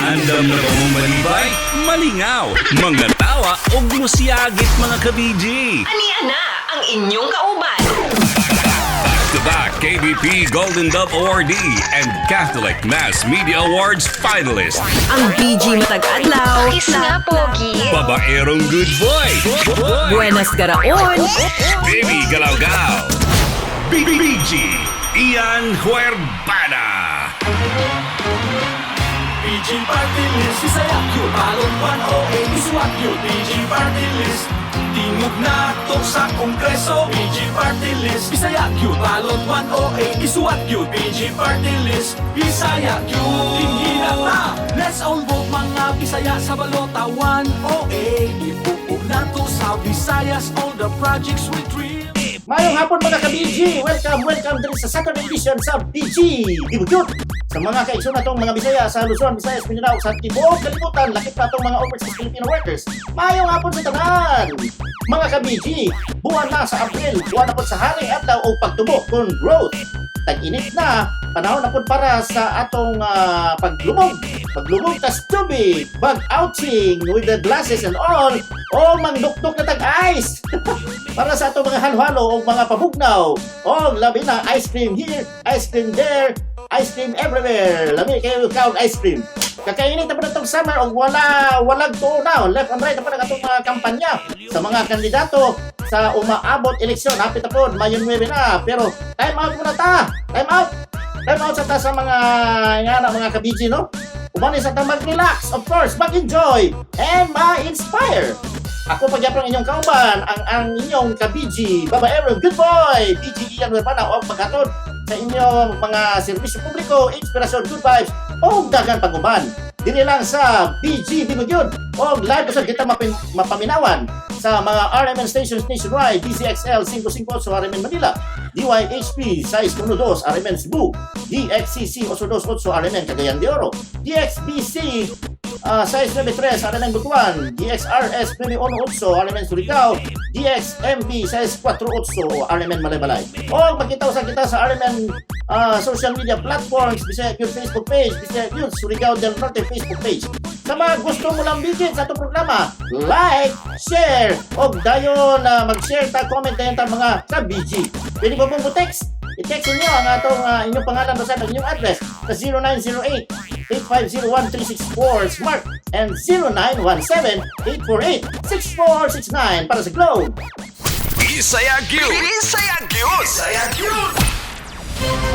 Andam na ba mong malibay? Malingaw, mga tawa o musiyagit mga ka-BG. Ania na ang inyong kauban. Back-to-back KBP Golden Dove awardee and Catholic Mass Media Awards finalist. Ang BG Matag Adlaw. Kiss nga, Pogi. Babaerong good boy. Buenas Garaon. Baby Galaw-Gaw. BG Ian Huerbana. PG Party List, Bisaya Q, Balon 108, Isuat Q, PG Party List, tingog na to sa Kongreso, PG Party List, Bisaya Q, Balon 108, Isuat Q, PG Party List, Bisaya Q, tinghinan na, let's all vote mga Bisaya sa balota 108, ipupo na to sa Visayas, all the projects we dream. Mayong hapon mga ka-BG! Welcome din sa second edition sa BG Gibugyot! Sa mga kaigsoon na itong mga Bisaya sa Luzon, Visayas, Mindanao, sa tibuok kalibutan, lakip na itong mga overseas Filipino workers. Mayong hapon sa tanan! Mga ka-BG, buwan na sa April, buwan na po sa hari at daw o pagtubo kung growth. Tag-init na, panahon na po para sa atong paglumog tas tubig, bag outing with the glasses and all, o mangdukduk na tag-ice. Para sa atong mga halo-halo o mga pabugnaw, o labi na ice cream here, ice cream there, ice cream everywhere. Lami kayo count ice cream. Kakainit na po na itong summer o walag tuunaw. Left and right na po na itong mga kampanya sa mga kandidato sa umaabot eleksyon. Hapit na po, Mayo 9 na. Pero time out muna ta. Time out. Time out sa ta sa mga ka-BG, no? Umani sa ta mag-relax, of course, mag-enjoy, and ma-inspire. Ako pagyapang inyong kauban, ang inyong ka-BG, babaero, good boy, BG Ian Huerbana, o pagkatod sa inyong mga serbisyo publiko, inspirasyon, good vibes, o dagan paguban. Dili lang sa BG Gibugyot, o live sa kita mapaminawan sa mga RMN stations nationwide, DCXL 558 RMN Manila, DYHP 612 RMN Cebu, DXCC 828 RMN Cagayan de Oro, DXBC 693 RMN Butuan, DXRS 918 RMN Surigao, DXMB 648 RMN Malaybalay. O makita sa kita sa RMN social media platforms, Bisaya Youth Facebook page, Bisaya Youth Surigao del Norte Facebook page. Sa mga gusto mo lang bigit sa itong programa, like, share, o dayon mag-share ta, comment tayo ta mga ka-BG. Pwede ko pong text. I-text niyo ang atong inyong pangalan sa inyong address sa 0908-850-1364 Smart and 0917-848-6469 para sa Globe. Bisaya Cute. Bisaya Cute. Bisaya Q!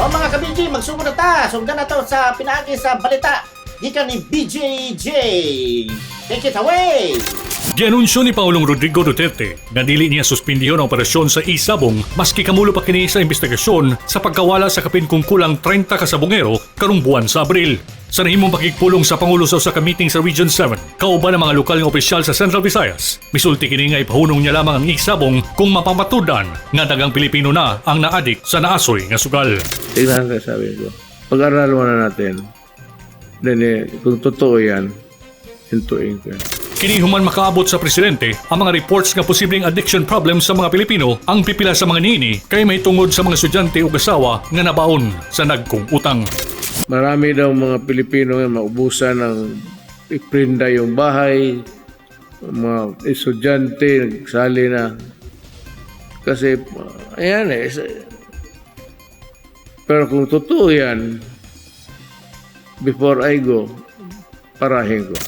O mga ka-BG, magsugod na ta. Sugdan na to sa pinaagi sa balita. Gikan ni BJJ. Take it away! Gianunsyo ni Pangulong Rodrigo Duterte na dili niya suspindiyon ang operasyon sa Isabong maski kamulo pa kini sa investigasyon sa pagkawala sa kapin kung kulang 30 kasabongero karong buwan sa Abril. Sa nahimong pakigpulong sa Pangulo sa usa ka meeting sa Region 7, kauban ang mga lokal nga opisyal sa Central Visayas, misulti kini nga ipahunong niya lamang ang Isabong kung mapamatudan nga dagang Pilipino na ang naadik sa naasoy nga sugal. Tignan ka sabi ko. Pag-aral muna natin. Then, kung totoo yan, hintuin ko yan. Kini human makaabot sa presidente ang mga reports nga posibleng addiction problem sa mga Pilipino ang pipila sa mga niini kay may tungod sa mga estudyante o asawa nga nabaon sa nagkong utang. Marami daw mga Pilipino nga maubusan ng iprinda yung bahay, mga estudyante nagsali na. Kasi, ayan pero kung totoo yan, before I go, parahin ko.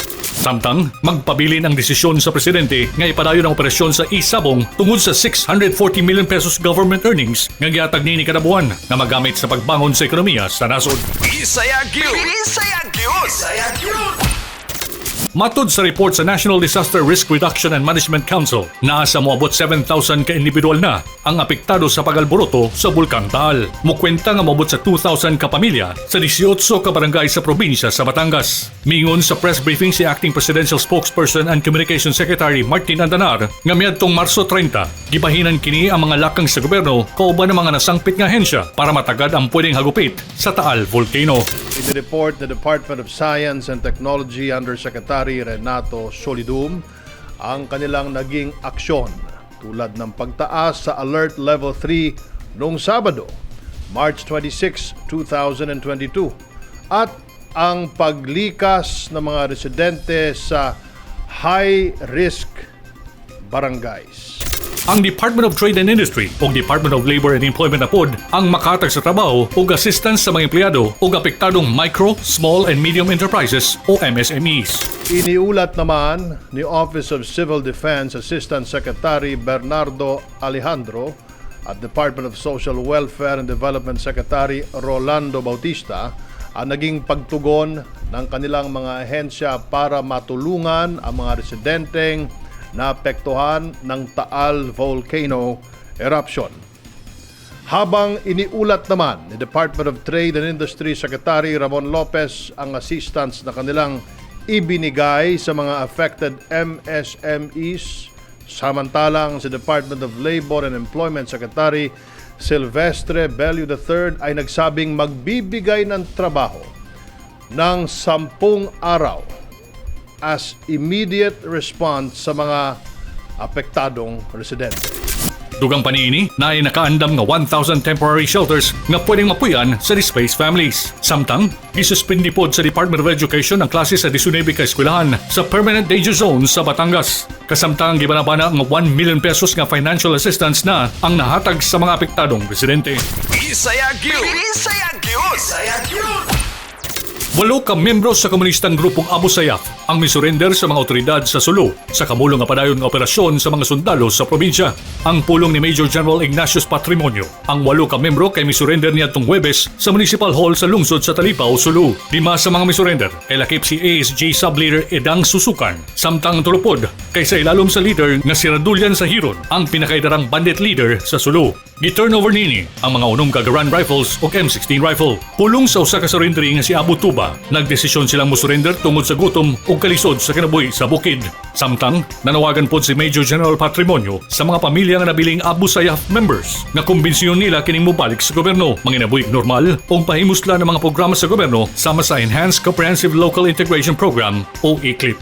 Samtang, magpabilin ang desisyon sa presidente nga ipadayon ang operasyon sa Isabong tungod sa 640 million pesos government earnings nga gihatag ni kada buwan na magamit sa pagbangon sa ekonomiya sa nasod. Bisaya Cute. Bisaya Cute. Bisaya Q! Matod sa report sa National Disaster Risk Reduction and Management Council, naasa moabot 7,000 ka individual na ang apektado sa pagalboroto sa Bulkang Taal. Mukwenta nga moabot sa 2,000 ka pamilya sa 18 ka barangay sa probinsya sa Batangas. Mingon sa press briefing si Acting Presidential Spokesperson and Communication Secretary Martin Andanar nga miadtong Marso 30, gibahinan kini ang mga lakang sa gobyerno kauban ng mga nasangpit nga ahensya para matagad ang pwedeng hagupit sa Taal Volcano. In the report, the Department of Science and Technology Undersecretary Renato Solidum ang kanilang naging aksyon tulad ng pagtaas sa Alert Level 3 noong Sabado, March 26, 2022 at ang paglikas ng mga residente sa high-risk barangays. Ang Department of Trade and Industry o Department of Labor and Employment na pod ang makatag sa trabaho o assistance sa mga empleyado o apektadong micro, small and medium enterprises o MSMEs. Iniulat naman ni Office of Civil Defense Assistant Secretary Bernardo Alejandro at Department of Social Welfare and Development Secretary Rolando Bautista ang naging pagtugon ng kanilang mga ahensya para matulungan ang mga residenteng naapektuhan ng Taal Volcano eruption. Habang iniulat naman ni Department of Trade and Industry Secretary Ramon Lopez ang assistance na kanilang ibinigay sa mga affected MSMEs, samantalang si Department of Labor and Employment Secretary Silvestre Bello III ay nagsabing magbibigay ng trabaho ng 10 araw as immediate response sa mga apektadong residente. Dugang paniini na ay nakaandam nga 1,000 temporary shelters nga pwedeng mapuyan sa displaced families. Samtang, isuspindi pod sa Department of Education ang klase sa 19 ka eskwelahan sa permanent danger zone sa Batangas. Kasamtang gibanabana nga 1 million pesos nga financial assistance na ang nahatag sa mga apektadong residente. Isayagyo! Isayagyo! Isayagyo! 8 ka membro sa komunistang grupong Abu Sayyaf ang misurrender sa mga otoridad sa Sulu sa kamulong nga padayon nga operasyon sa mga sundalo sa probinsya. Ang pulong ni Major General Ignatius Patrimonio. Ang 8 ka membro kay misurrender niadtong Huwebes sa Municipal Hall sa lungsod sa Talipao, Sulu. 5 sa mga misurrender kay lakip si ASG Sub-Leader Edang Susukan. Samtang tulupod kay sa ilalom sa leader nga si Radulian Sahiron, ang pinakaidarang bandit leader sa Sulu. Gi-turnover nini ang mga unong Gagaran rifles o M16 rifle. Pulong sa usa ka surrendering nga si Abu Tuba, nagdesisyon silang musurrender tungod sa gutom o kalisod sa kinabuhi sa bukid. Samtang, nanawagan pod si Major General Patrimonio sa mga pamilya nga nabiling Abu Sayyaf members nga kumbensyon nila kining mobalik sa gobyerno, manginabuhig normal o pahimusla ng mga programa sa gobyerno sama sa Enhanced Comprehensive Local Integration Program o ECLIP.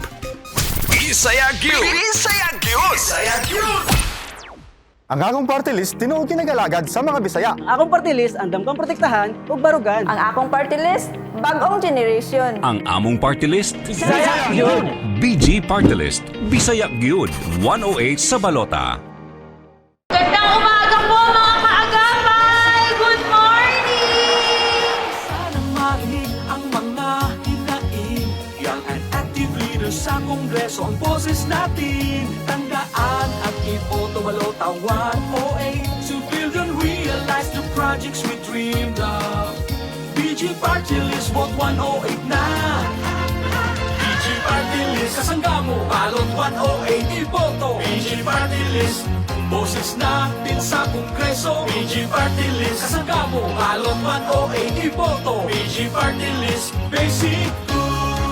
Isayagyo! Isayagyo! Isayagyo! Ang akong party list tinuod kinagalagad sa mga Bisaya. Ang akong party list andam kang protektahan ug barugan. Ang akong party list bag-ong generation. Ang among party list, Bisaya gyud. BG Party List, Bisaya Gyud, 108 sa Balota. Gandang umaga po mga kaagapay! Good morning! Sanang marinig ang mga hinaing Young and active leaders sa Kongreso ang boses natin Tandaan at iboto balota 108 Civilian realize the projects we dreamed of BG Party List, vote 108 na BG Party List, kasangga mo balot 108 iboto BG Party List, boses natin sa Kongreso BG Party List, kasangga mo balot 108 iboto BG Party List, basic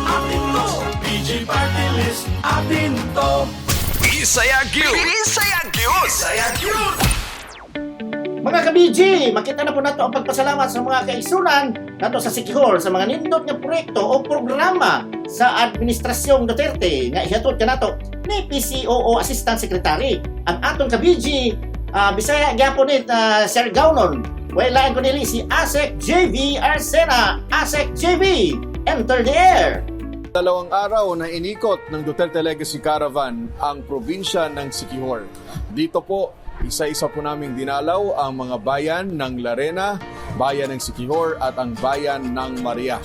atin to BG Party List, atin to Isayagyo! Isayagyo! Isayagyo! Mga ka-BG, makita na po nato ang pagpasalamat sa mga kaisunan nato sa City Hall sa mga nindot nga proyekto o programa sa Administrasyong Duterte nga ihatod kanato ni PCOO Assistant Secretary. Ang atong ka-BG, Bisaya gyapon ni Sir Gaunon. Wailaan ko nili si ASEC JV Arsena. ASEC JV, enter the air! 2 araw na inikot ng Duterte Legacy Caravan ang probinsya ng Siquijor. Dito po, isa-isa po naming dinalaw ang mga bayan ng Larena, bayan ng Siquijor at ang bayan ng Maria.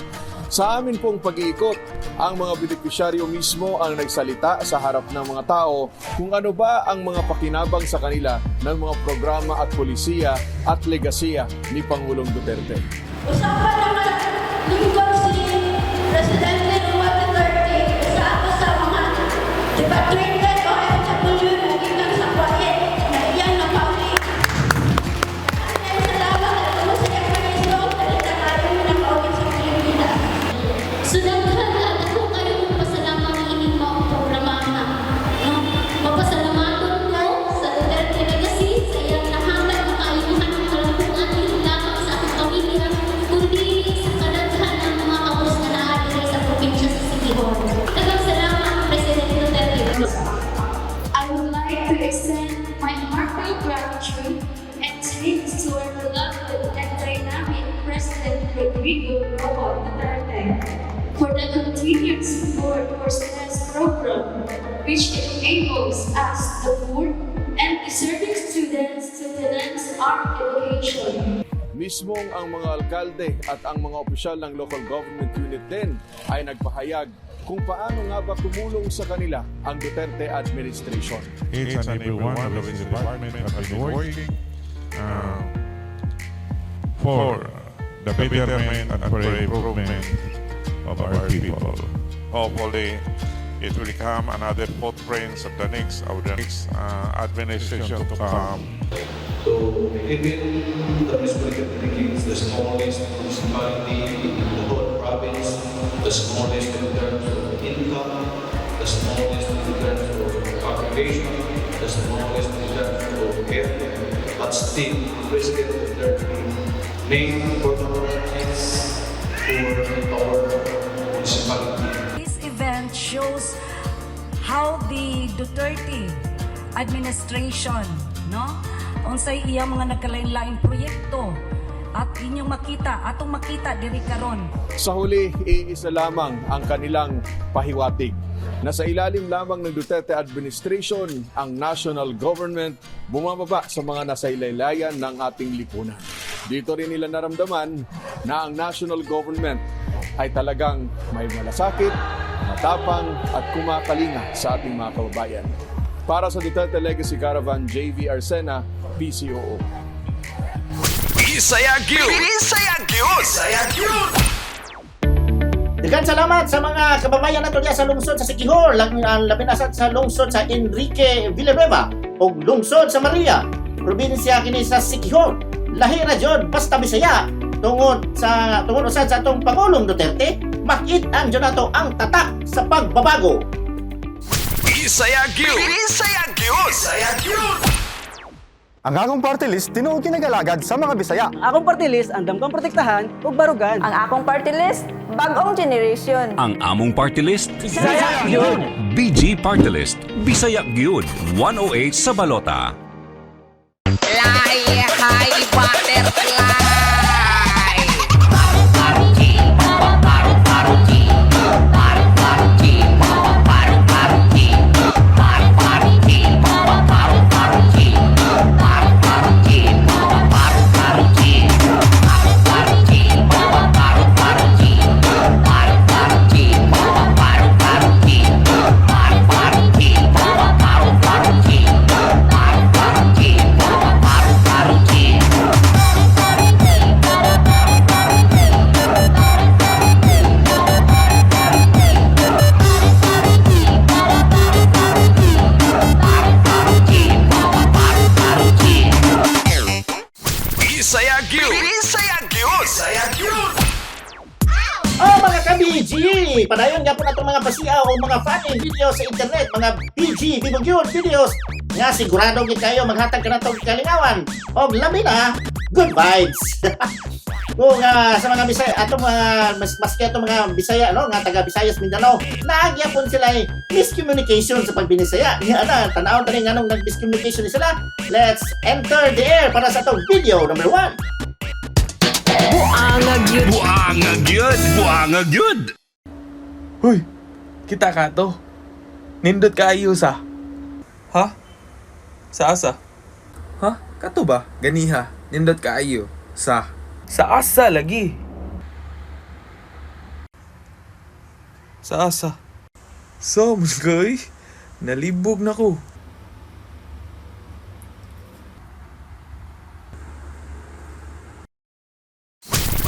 Sa amin pong pag-iikot, ang mga benepisyaryo mismo ang nagsalita sa harap ng mga tao kung ano ba ang mga pakinabang sa kanila ng mga programa at polisiya at legasiya ni Pangulong Duterte. Usapan naman lingkod si Presidente Duterte sa mga department o FW na gikan sa kwaet na iyan na pauli. Salamat at ako sa Ekpanisyo dahil nakaroon ng audit sa Pilipinas. Sunaghan ako kayo pasalamang ining mga programa. Mapasalamaton ko sa Duterte Legacy sa iyang nahamad na kaayuhan ng kalampungan hindi lamang sa aking pamilya, kundi sa kadaghan ng mga kapos na naadiri sa probinsya sa Siquijor. Daghang salamat, Presidente Duterte. I would like to extend my heartfelt gratitude and thanks to our beloved and dynamic President Rodrigo Roa Duterte continued support for STEM program, which enables us, the poor and deserving students, to finance our education. Mismong ang mga alkalde at ang mga opisyal ng local government unit din ay nagpahayag kung paano nga ba tumulong sa kanila ang Duterte administration. Each and every one of the department have been working for the betterment and for improvement of our people. Hopefully, it will become another footprints of the next administration to come. So, even the municipality is the smallest municipality in the whole province, the smallest in terms of income, the smallest in terms of population, the smallest in terms of area, but still, President Duterte made opportunities for our municipality. This event shows how the Duterte administration, no? Unsay iyang mga nagkalain-laing proyekto at inyong atong makita diri karon. Sa huli, iisa lamang ang kanilang pahiwatig. Nasa ilalim lamang ng Duterte administration, ang national government bumababa sa mga nasailaylayan ng ating lipunan. Dito rin nila naramdaman na ang national government ay talagang may malasakit, matapang at kumakalinga sa ating mga kababayan. Para sa Duterte Legacy Caravan, JV Arsena, PCOO. Isayagyo! Isayagyo! Isayagyo! Daghang salamat sa mga kababayan nato diya sa lungsod sa Siquijor, labi na sa lungsod sa Enrique Villanueva ug lungsod sa Maria, probinsya kini sa Siquijor. Lahi ra jud basta Bisaya tungod usad sa atong Pangulong Duterte, makit-an jud nato ang tatak sa pagbabago. Isayagyo! Isayagyo! Isayagyo! Ang akong party list tinuod kinagalagad sa mga Bisaya. Akong party list andam kang protektahan ug barugan. Ang akong party list bag-ong generation. Ang among party list, Bisaya gyud. BG Party List, Bisaya gyud, 108 sa balota. Fly high butterfly. Isayagyo! Isayagyo! Isayagyo! Oh mga ka-BG! Padayon nga po na itong mga pasiya o mga funny videos sa internet, mga BG, Bibugyod videos nga sigurado gid kayo maghatag ka na itong kalingawan o labi na, good vibes! Kung sa mga Bisaya, atong mga maski atong mga Bisaya, no, nga taga Visayas Mindanao, nagyapon sila miscommunication sa pagbinisaya. Nga na, tanawon tani nganong nag-miscommunication sila. Let's enter the air para sa itong video number 1. Buangag yun. Buangag yun! Buangag yun! Huy, kita ka to. Nindot kaayo sa. Ha? Sa asa? Ha? Kato ba? Ganiha. Nindot kaayo sa. Sa asa lagi. Sa asa. So, musgoy. Nalibog na ko.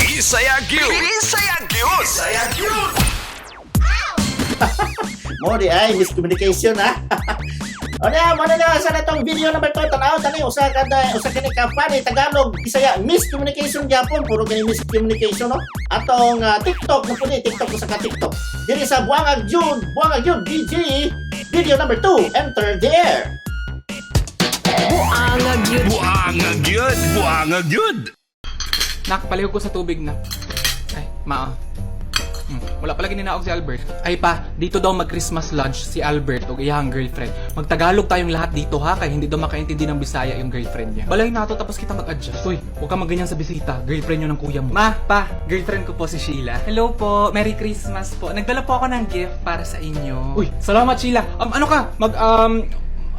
Isayagyo! Isayagyo! Isayagyo! Mo di ay miscommunication ha. O na sa natong video number 2 tanaw tani usa kini ka funny Tagalog Bisaya miscommunication gyapon puro kini miscommunication no. Atong TikTok na pudi TikTok usa ka TikTok. Diri sa Buangag Jud BG video number 2 enter the air. Buangag yun. Buangag yun! Buangag yun! Nak, palihog ko sa tubig na. Ay, Wala pala gininaog si Albert. Ay pa, dito daw mag-Christmas lunch si Albert o iyang girlfriend. Magtagalog tayong lahat dito ha, kaya hindi daw makaintindi ng Bisaya yung girlfriend niya. Balay nato tapos kita mag-adjust. Uy, huwag ka magganyan sa bisita. Girlfriend yun ng kuya mo. Ma, pa, girlfriend ko po si Sheila. Hello po, Merry Christmas po. Nagdala po ako ng gift para sa inyo. Uy, salamat Sheila. Ano ka?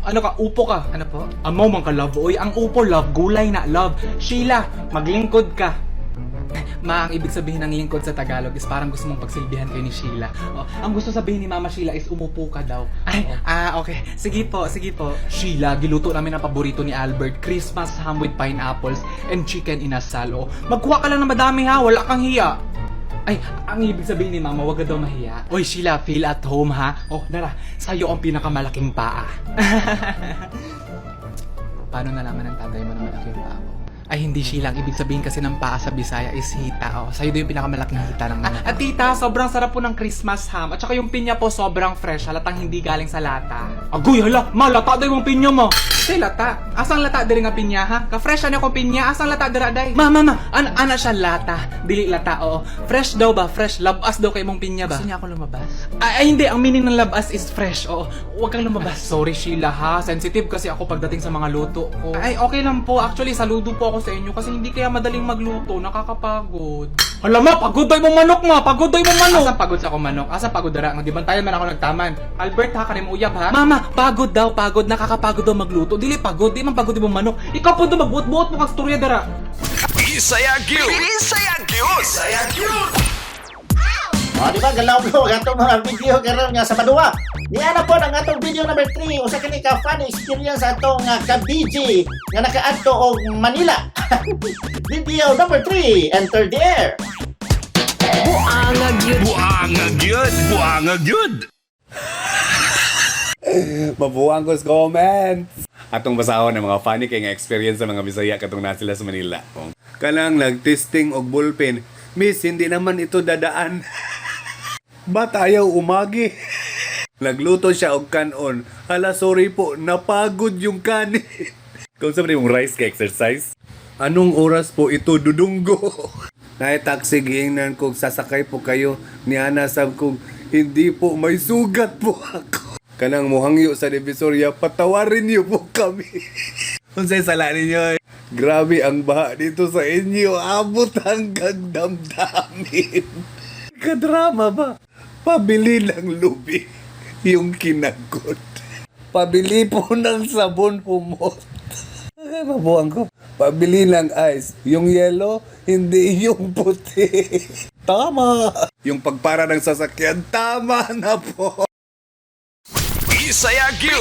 Ano ka? Upo ka? Ano po? Amaw man ka love. Uy, ang upo love, gulay na love. Sheila, maglingkod ka. Ma, ang ibig sabihin ng lingkod sa Tagalog is parang gusto mong pagsilbihan kayo ni Sheila. Ang gusto sabihin ni Mama Sheila is umupo ka daw. Ay, okay. Sige po. Sheila, giluto namin ang paborito ni Albert, Christmas ham with pineapples and chicken inasal. Magkuha ka lang ng madami ha, wala kang hiya. Ay, ang ibig sabihin ni Mama, wag ka daw mahiya. Oy, Sheila, feel at home ha. Dara, sa'yo ang pinakamalaking paa. Paano nalaman ng tatay mo na malaki yung paa mo? Ay, hindi Sheila. Ang ibig sabihin kasi ng paa sa Bisaya is hita. Sa'yo daw yung pinakamalaking hita ng mga. At tita, sobrang sarap po ng Christmas ham. At saka yung pinya po sobrang fresh. Halatang hindi galing sa lata. Agoy, hala! Ma, lata daw yung pinya mo! Say, lata. Asang lata diri nga pinya, ha? Ka-fresh ano ko pinya? Asang lata dira day? Ma, ana siya lata. Dili lata, oo. Fresh daw ba? Fresh. Labas daw kay mong pinya ba? Gusto niya ako lumabas? Ay, hindi. Ang meaning ng labas is fresh, oo. Huwag kang lumabas. Sorry, Sheila, ha? Sensitive kasi ako pagdating sa mga luto ko. Ay, okay lang po. Actually, saludo po ako sa inyo kasi hindi kaya madaling magluto. Nakakapagod. Hala, ma! Pagod daw mong manok, ma! Pagod daw mong manok! Asa pagod sa akong manok? Asa pagod dara? Di bantayan man ako nagtaman. Albert, ha? Kanim uyab, ha? Mama, pagod daw. Pagod. Nakakapagod daw magluto. Dili pagod. Di man pagod yung manok. Ikaw po daw magbuot-buot mo kang storya dara. Isayagyo! Di ba galaw ko atong mga video karon nga sa Padua. Niya na po ang atong video number 3 usa kini ka fun experience atong ka-BG nga nakaadto og Manila. Video number 3, enter the air. Buangag yun! Mabuang ko sa comments. Atong basahon ng mga funny kay nga experience sa mga Bisaya katong na sila sa Manila. Kanang nag-testing og ballpen. Miss, hindi naman ito dadaan. Ba't ayaw umagi? Nagluto siya og kanon. Hala, sorry po, napagod yung kanin. Kung sabi mong rice ka exercise? Anong oras po ito, dudunggo? Naitaksi giingnan kung sasakay po kayo ni Ana sab kung hindi po may sugat po ako. Kanang muhangyo sa Divisoria, patawarin niyo po kami. Unsay sala ninyo? Grabe ang baha dito sa inyo, abot hanggang damdamin. Kadrama ba? Pabili ng lubi yung kinagot. Pabili po ng sabon humot. Ay, mabuang ko. Pabili ng ice. Yung yellow, hindi yung puti. Tama. Yung pagpara ng sasakyan, tama na po. Isayagyo!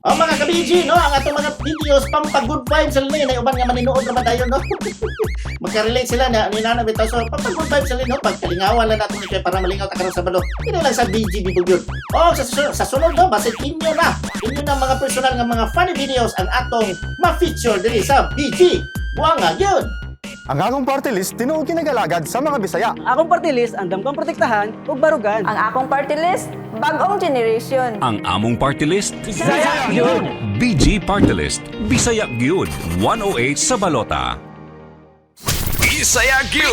Ang mga ka-BG, no? Ang atong mga videos pampag-good vibes sila na uban nga maninood naman tayo, no? Magka-relate sila na ninanam ito. So, pampag-good vibes sila, no? Pagkalingawan lang natin ito para malingaw ta karon sa balo. Hindi lang sa BG Bibog yun. Sa sunod, no? Basit inyo na mga personal nga mga funny videos ang atong ma-feature diri sa BG. Buanga yun! Ang akong party list tinuod kinagalagad sa mga Bisaya. Akong party list andam kang protektahan ug barugan. Ang akong party list, bagong generation. Ang among party list, Bisaya gyud. BG Party List, Bisaya gyud 108 sa balota. Isayagyo!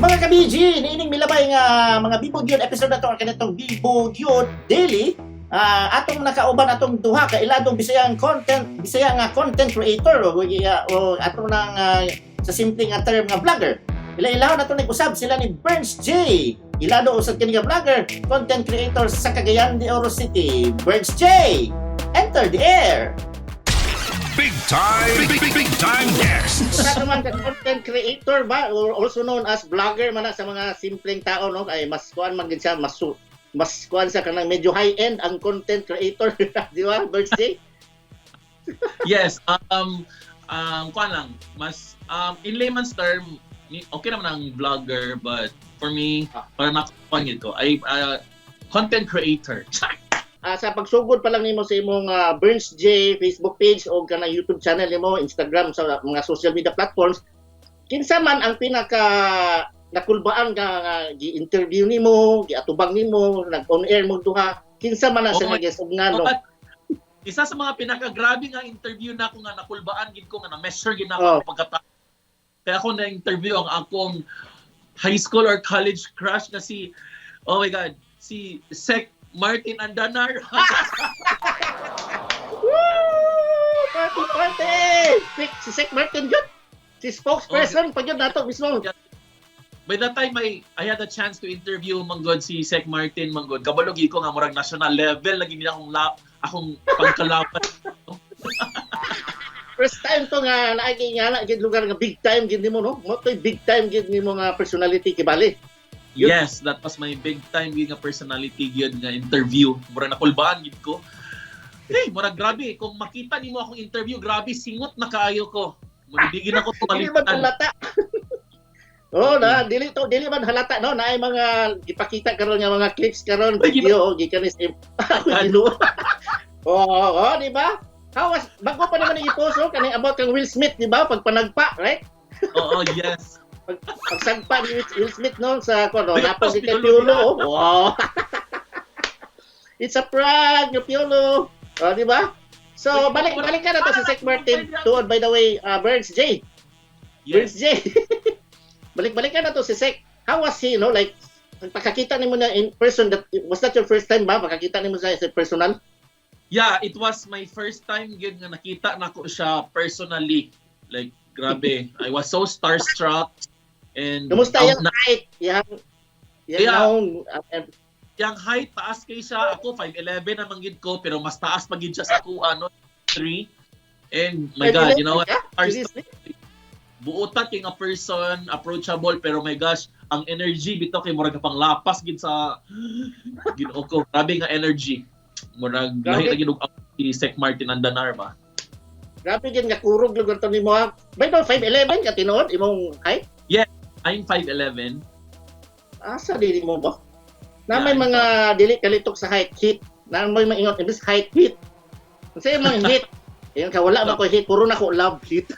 Mga ka-BG, niining milabay nga mga Bibog yun episode na to kanitong Bibog yun daily. Atong nakauban atong duha ka iladong Bisaya nga content creator o atong nang sa simple nga term nga vlogger. Ila-ilaw na to nag-usab sila ni Burns J. Ilado usad kini nga vlogger, content creator sa Cagayan de Oro City. Burns J. Enter the air. Big time guests. Sa naman ka content creator ba or also known as vlogger man sa mga simpleng tao, no? Ay mas kuan man gid siya mas kuan sa kanang medyo high end ang content creator. Di ba, Birthday? Yes, kuan lang, mas in layman's term, okay naman ang vlogger, but for me, para makakuan ko, ay content creator. Sa pagsugod pa lang nimo sa imong Burns J Facebook page o kanang YouTube channel nimo, Instagram, sa mga social media platforms, kinsa man ang pinaka nakulbaan ka gi-interview nimo, giatubang nimo, nag-on air mo duha, kinsa man ang sa nagisugnan, no? isa sa mga pinakagrabe nga interview na ako nga nakulbaan gid ko nga na-measure gid na ako pagkatapos. Kaya ako na-interview ang akong high school or college crush na si, oh my God, si Sec Martin Andanar. Woo! Party! Si Sec Martin yun. Si spokesperson pa yun nato mismo. By that time, I had a chance to interview manggod si Sec Martin manggod. Kabalogi ko nga murag national level lagi nila akong pagkalaban. First time to nga naagi nga gid lugar nga big time gid nimo no. Mo toy big time gid nimo nga personality kibali. Yes, that was my big time gid nga personality gid nga interview. Murag nakulbaan gid ko. Hey, murag grabe kung makita nimo akong interview, grabe singot na kaayo ko. Muligin ako palitan. Oh, na dili man halata no naay mga ipakita karon nga mga clips karon video gikan is Oh, di ba? Bago pa naman i-post kani about kang Will Smith, di ba? Pagpanagpa, right? Oo, yes. Pagsagpa ni Will Smith no sa kono, napos si Piolo. Wow. It's a prank, Piolo. Oh, di ba? So, balik ka na to si Sec Martin. Tuod, by the way, Burns J. Burns J. Balik ka na to si Sec. How was he, no? Like, pagkakita nimo na in person, was that your first time ba? Pagkakita nimo sa personal? Yeah, it was my first time gid nga nakita nako siya personally. Like, grabe. I was so starstruck. And kumusta yung height? Yung height, taas kay siya. Ako, 5'11 naman gid ko, pero mas taas pa gid siya sa ako, 3. And my God, you know what? Buotat yung a person, approachable, pero my gosh, ang energy bitaw kay murag pang lapas gid sa Ginoo ko. Grabe nga energy. Murag lahi lagi og si Sec Martin Andanar ba. Grabe gid nga kurog lugar to nimo. By the 5'11 ka tinuod imong height? Yeah, I'm 5'11. Asa dili mo ba? Na may mga dili kalitok sa height hit. Na may maingon ibis height hit. Unsay imong hit? Ayun ka wala ba ko hit, puro na ko love hit.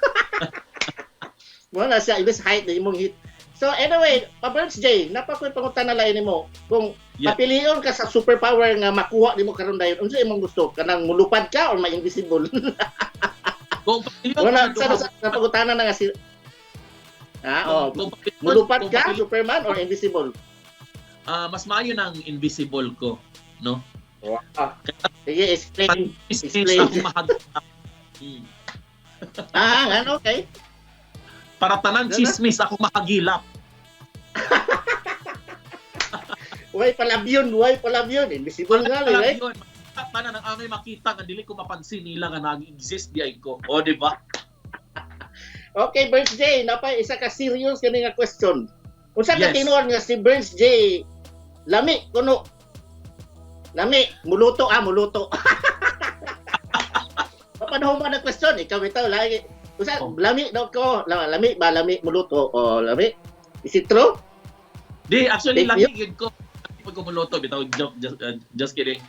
Wala siya ibis height na imong hit. So anyway, pa-Burns J, napakoy pangutan na lain nimo kung papilion ka sa superpower nga makuha nimo karon dayon, unsa imong gusto? Kanang mulupad ka or ma-invisible? Kung papilion wala sa pangutanan na nga si mulupad ka, Superman or invisible? Mas maayo ng invisible ko, no? Sige, explain. Okay. Para tanan chismis ako makagilap. Why palabyon. Invisible nga, right? Tanan ang amay makita nga dili ko mapansin nila nga nag-exist di ay ko. O, di ba? Okay, Burns J, napay isa ka serious kani nga question. Unsa ka tinuod nga si Burns J lami kuno? Lami, muluto. Papanahon mo na question, ikaw bitaw lagi. Usa lami daw ko, lami muluto o lami. Is it true? Di actually lami gid ko pag muluto bitaw just kidding.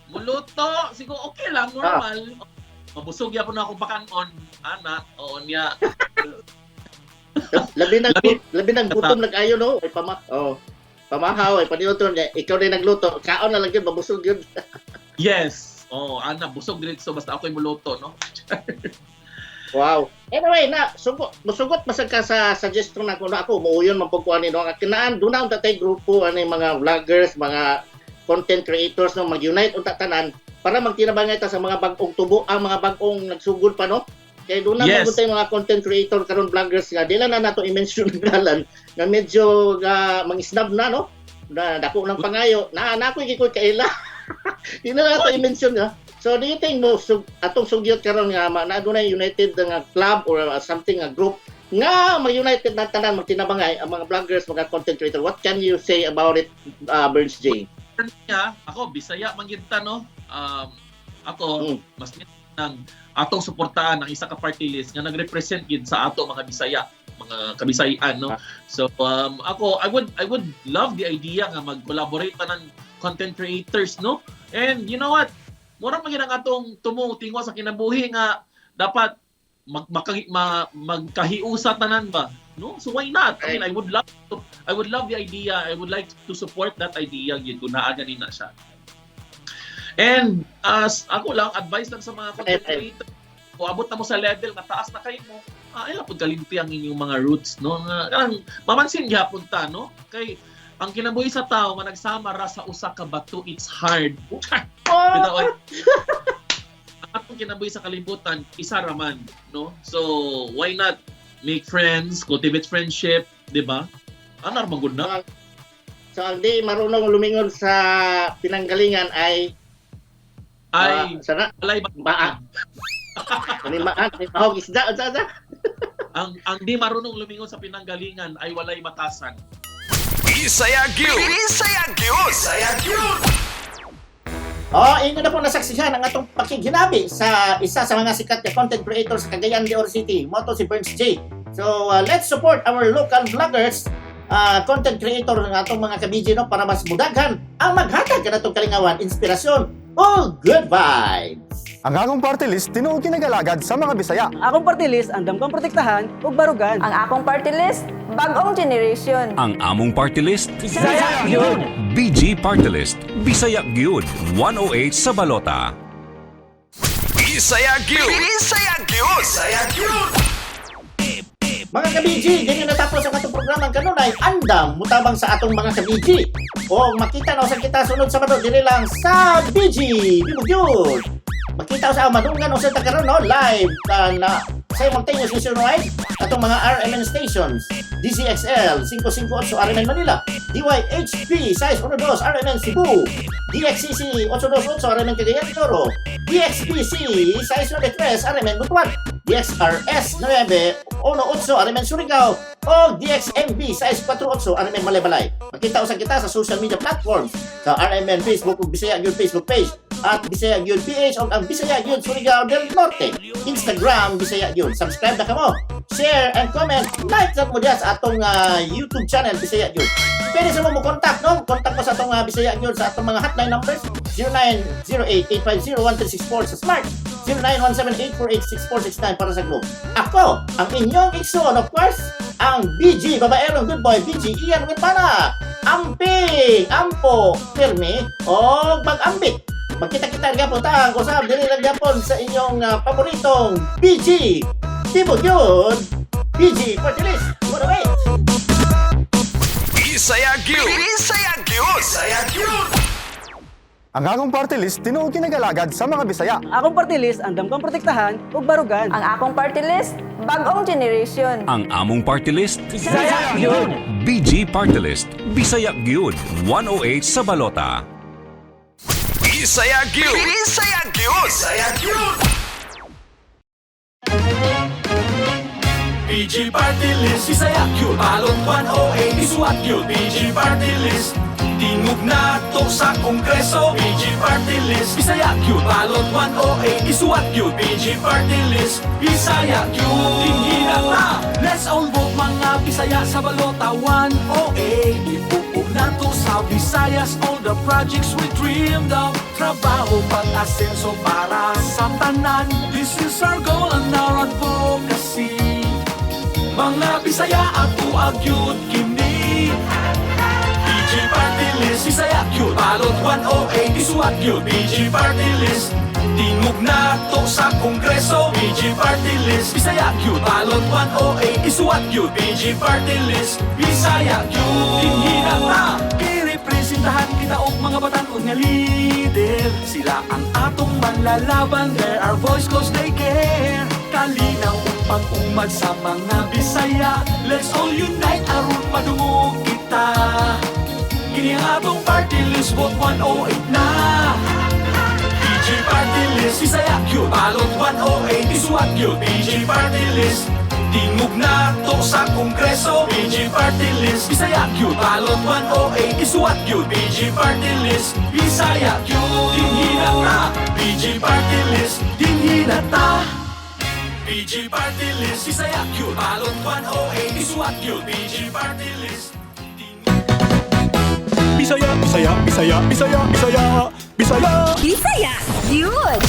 Muluto siguro okay lang normal. Mabusog ya po na akong bakanon ana o niya. labi nang gutom nag-ayo no ay pamahaw ay paniutron ikaw din nagluto kaon na lang yun mabusog yun. Yes. Oh, ana busog diretso basta ako'y muluto, no? Wow. Anyway, musugot masag ka sa suggestion na ako muuyon man pug kuan no. Kinaan dunaw tatay grupo ani mga vloggers, mga content creators no mag-unite unta tanan para magtinabangay ta sa mga bag-ong tubo, ang mga bag-ong nagsugod pa no. Kaya doon na mabuntay mga content creator karon vloggers nga dila na nato i-mention ngalan nga medyo mangisnab na no. Na dako ng pangayo na ako gikoy kaila. Hindi na nato i-mention nga. So do you think mo atong sugyot karon nga na dunay united nga club or something a group nga mag-united na tanan magtinabangay ang mga vloggers, mga content creator? What can you say about it, Burns J? Ako Bisaya man gyud ta no. Ako mas nang atong suportahan ang isa ka party list nga nagrepresent gid sa ato mga Bisaya, mga Kabisayan no. So ako I would love the idea nga mag-collaborate tanan content creators no. And you know what? Mura man ang atong tingwa sa kinabuhi nga dapat magkahiusa tanan ba? No? So why not? I mean, I would love the idea. I would like to support that idea gid kung naa ganina siya. And ako lang, advice lang sa mga content creator, kung abot na mo sa level na taas na kayo mo, ay lapod kalimpi ang inyong mga roots, no? Nga, mamansin gyapon ta, no? Kay ang kinabuhi sa tao nga nagsama ra sa usa ka bato, it's hard. Bitaw ay. Ang atong kinabuhi sa kalibutan, isa ra man, no? So, why not make friends, cultivate friendship, di ba? Ano magud na? So, ang di marunong lumingon sa pinanggalingan ay sana alay ba? Manimaan, mahog isda, isda. Ang di marunong lumingon sa pinanggalingan ay walay batasan. Isayagyo! Isayagyo! Isayagyo! Inyo na po nasaksihan ang atong pakiginabi sa isa sa mga sikat na content creators sa Cagayan de Oro City, moto si Burns J. So, let's support our local vloggers, content creator ng atong mga kabidyo, no, para mas mudaghan ang maghatag ka na itong kalingawan, inspirasyon, o good vibes. Ang akong party list tinuod kinagalagad sa mga Bisaya. Akong party list andam kang protektahan ug barugan. Ang akong party list, bagong generation. Ang among party list, Bisaya Gyud. BG Party List, Bisaya Gyud, 108 sa Balota. Isayagyo! Isayagyo! Isayagyo! Mga ka-BG, ganyan natapos ang atong programang kanunay, andam mutabang sa atong mga ka-BG. O makita na usan kita sunod sa bato, dili lang sa BG. Bibugyod! Makita sa madungan usan ta karon, no, live na simultaneous nationwide atong mga RMN stations. DCXL 558 RMN Manila, DYHP 612 RMN Cebu, DXCC 828 RMN Cagayan de Oro, DXPC 693 RMN Butuan, DXRS 918 RMN Surigao, o DXMB 648 RMN Malaybalay. Makita usan kita sa social media platforms sa RMN Facebook ug Bisaya Gyud Facebook page at Bisaya Gyud PH o ang Bisaya Gyud Surigao del Norte, Instagram Bisaya Gyud. Subscribe na kamo, share and comment, like na mo diyan sa atong YouTube channel Bisaya Gyud. Pwede sa mo contact, no? Contact mo sa atong Bisaya Gyud sa atong mga hotline numbers 0908-850-1364 sa Smart, 0917-848-6469 para sa Globe. Ako, ang inyong igsoon, of course, ang BG, babaerong good boy, BG Ian Wintana. Amping, ampo, firme, o mag-ambit. Magkita-kita rin po ta, kung saan dili lang yapon sa inyong paboritong BG. Tibod yun, BG Party List, 108. Isayagyo! Isayagyo! Isayagyo! Ang akong party list tinuod kinagalagad sa mga Bisaya. Akong party list andam kang protektahan ug barugan. Ang akong party list, bagong generation. Ang among party list, Bisaya Gyud. BG Party List, Bisaya Gyud, 108 sa Balota. Isayagyo! Isayagyo! Isayagyo! BG Party List, Isayagyo, Balot 108, Isuagyo, BG Party List, tingog na to sa Kongreso, BG Party List, Isayagyo, Balot 108, Isuagyo, BG Party List, Isayagyo, tinghinan na, let's all vote mga Bisaya sa Balota 108, ipupog na to sa Visayas, all the projects we dreamed of, trabaho pag-asenso para sa tanan, this is our goal and our advocacy. Mga Bisaya ato agyud kini. BG Party List, Bisaya Gyud, Balot 108, Isuagyo, BG Party List, tingog na to sa Kongreso, BG Party List, Bisaya Gyud, Balot 108, Isuagyo, BG Party List, Bisaya Gyud, tinghinan na, irepresentahan kita og mga batan-od nga leader, sila ang atong manlalaban, there our voice cause they care. Kalinaw ang pag-umad sa mga Bisaya, let's all unite aron madungog kita. Kini ang atong party list, vote 108 na. BG Party List, Bisaya Gyud, Balot 108, Isuagyo, BG Party List, tingog na to sa Kongreso, BG Party List, Bisaya Gyud, Balot 108, Isuagyo, BG Party List, Bisaya Gyud, dinhina ta, BG Party List, dinhina ta. BG Party List, Bisaya Gyud, Balot 108, Isuagyo, BG Party List. Bisaya, Bisaya, Bisaya, Bisaya, Bisaya, Bisaya. Bisaya Gyud.